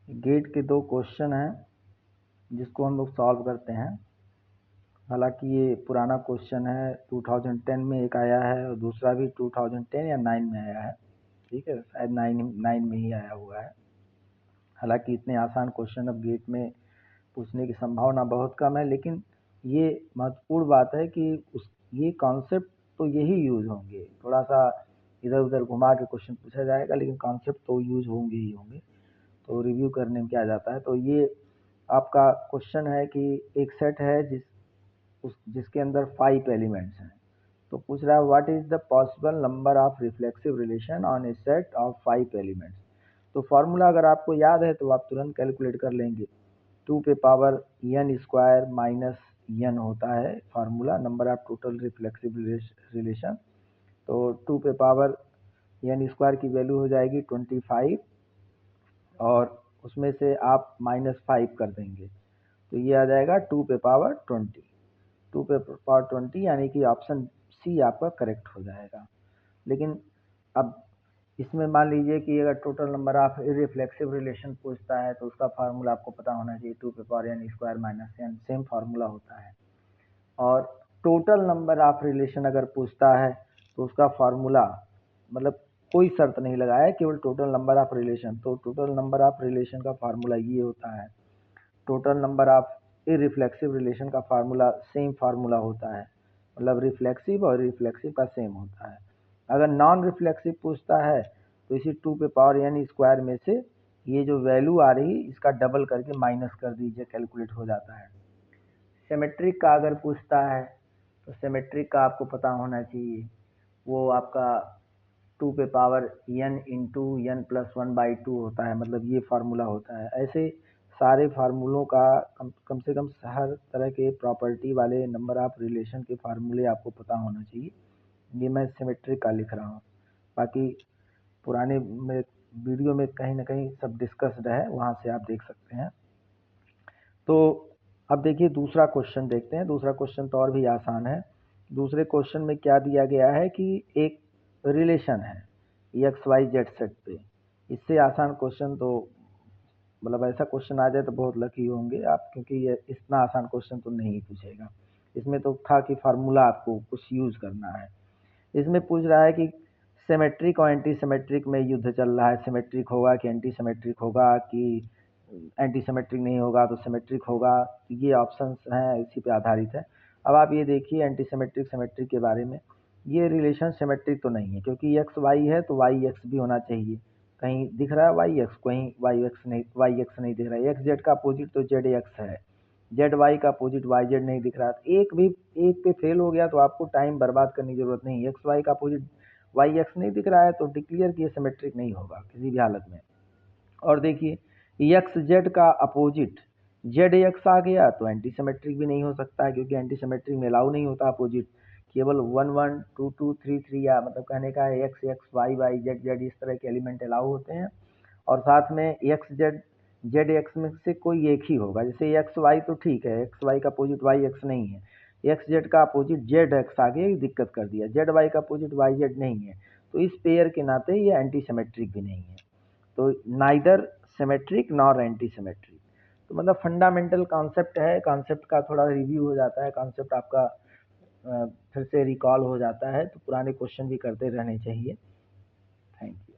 Gate के दो question हैं जिसको हम लोग सॉल्व करते हैं। हालांकि ये पुराना क्वेश्चन है, 2010 में एक आया है और दूसरा भी 2010 या 9 में आया है। ठीक है, शायद 9 में ही आया हुआ है। हालांकि इतने आसान क्वेश्चन अब गेट में पूछने की संभावना बहुत कम है, लेकिन ये महत्वपूर्ण बात है कि ये कॉन्सेप्ट तो यही यूज होंगे। थोड़ा सा इधर उधर घुमा के क्वेश्चन पूछा जाएगा, लेकिन कॉन्सेप्ट तो यूज होंगे ही होंगे। तो रिव्यू करने में क्या जाता है, तो ये आपका क्वेश्चन है कि एक सेट है जिसके अंदर 5 एलिमेंट्स हैं। तो पूछ रहा है what is the possible number of reflexive relation on A set of 5 elements. तो फॉर्मूला अगर आपको याद है तो आप तुरंत कैलकुलेट कर लेंगे। 2 पे power n square minus n होता है formula, number of total reflexive relation. तो 2 पे पावर n स्क्वायर की वैल्यू हो जाएगी 25 और उसमें से आप -5 कर देंगे तो ये आ जाएगा 2 पे पावर 20। 2 पे पावर 20 यानी कि ऑप्शन सी आपका करेक्ट हो जाएगा। लेकिन अब इसमें मान लीजिए कि अगर total number of irreflexive relation पूछता है तो उसका फार्मूला आपको पता होना चाहिए, 2 पे power n square minus n, same formula होता है। और टोटल नंबर ऑफ रिलेशन अगर पूछता है तो उसका फार्मूला मतलब कोई शर्त नहीं लगाया, केवल टोटल नंबर ऑफ रिलेशन। तो टोटल नंबर ऑफ रिलेशन का फार्मूला ये होता है, total number of irreflexive relation का फार्मूला सेम फार्मूला होता है, मतलब रिफ्लेक्सिव और रिफ्लेक्सिव का सेम होता है। अगर नॉन रिफ्लेक्सिव पूछता है तो इसी 2 पे पावर n स्क्वायर में से ये जो वैल्यू आ रही इसका डबल करके माइनस कर दीजिए, कैलकुलेट हो जाता है। सिमेट्रिक का अगर पूछता है तो सिमेट्रिक का आपको पता होना चाहिए, वो आपका 2 पे power n into n plus 1/2 होता है, मतलब ये फार्मूला होता है। ऐसे सारे फार्मूलों का कम से कम हर तरह के प्रॉपर्टी वाले नंबर ऑफ रिलेशन के फार्मूले आपको पता होना चाहिए। ये मैं सिमेट्रिक का लिख रहा हूँ, बाकी पुराने में वीडियो में कहीं ना कहीं सब डिस्कस्ड है, वहाँ से आप देख सकते हैं। तो अब देखिए दूसरा क्वेश्चन देखते हैं। दूसरा क्वेश्चन तो और भी आसान है। दूसरे क्वेश्चन में क्या दिया गया है कि एक रिलेशन है XYZ सेट पे। इससे आसान क्वेश्चन तो मतलब ऐसा क्वेश्चन आ जाए तो बहुत लकी होंगे आप, क्योंकि ये इतना आसान क्वेश्चन तो नहीं पूछेगा। इसमें तो था कि फार्मूला आपको कुछ यूज करना है। इसमें पूछ रहा है कि सिमेट्रिक और एंटी सिमेट्रिक में युद्ध चल रहा है, सिमेट्रिक होगा कि एंटी सिमेट्रिक होगा, कि एंटी सिमेट्रिक नहीं होगा तो सिमेट्रिक होगा। तो ये ऑप्शंस हैं, इसी पे आधारित है। अब आप ये देखिए एंटी सिमेट्रिक सिमेट्रिक के बारे में, ये रिलेशन सिमेट्रिक तो नहीं है, क्योंकि एक्स वाई है तो वाई एक्स भी होना चाहिए। कहीं दिख रहा है वाई एक्स, कहीं वाई एक्स नहीं दिख रहा है। एक्स जेड का अपोजिट तो जेड एक्स है, जेड वाई का अपोजिट वाई जेड नहीं दिख रहा। एक पे फेल हो गया तो आपको टाइम बर्बाद करने की जरूरत नहीं। एक्स वाई का अपोजिट वाई एक्स नहीं दिख रहा है तो डिक्लेयर कि ये सिमेट्रिक नहीं होगा किसी भी हालत में। और देखिए एक्स जेड का अपोजिट जेड एक्स आ गया तो एंटी सिमेट्रिक भी नहीं हो सकता है, क्योंकि एंटी सिमेट्रिक में अलाउ नहीं होता अपोजिट। केवल 1 1 2 2 3 3 या मतलब कहने का है X X Y Y Z Z इस तरह के एलिमेंट अलाउ होते हैं। और साथ में एक्स जेड जेड एक्स में से कोई एक ही होगा। जैसे एक्स वाई तो ठीक है, एक्स वाई का अपोजिट वाई एक्स नहीं है, एक्स जेड का अपोजिट जेड एक्स आगे दिक्कत कर दिया, जेड वाई का अपोजिट वाई जेड नहीं है, तो इस पेयर के नाते ये एंटी सिमेट्रिक भी नहीं है। तो neither symmetric nor anti symmetric. तो मतलब फंडामेंटल कॉन्सेप्ट है, कॉन्सेप्ट का थोड़ा रिव्यू हो जाता है, कॉन्सेप्ट आपका फिर से रिकॉल हो जाता है, तो पुराने क्वेश्चन भी करते रहने चाहिए। Thank you.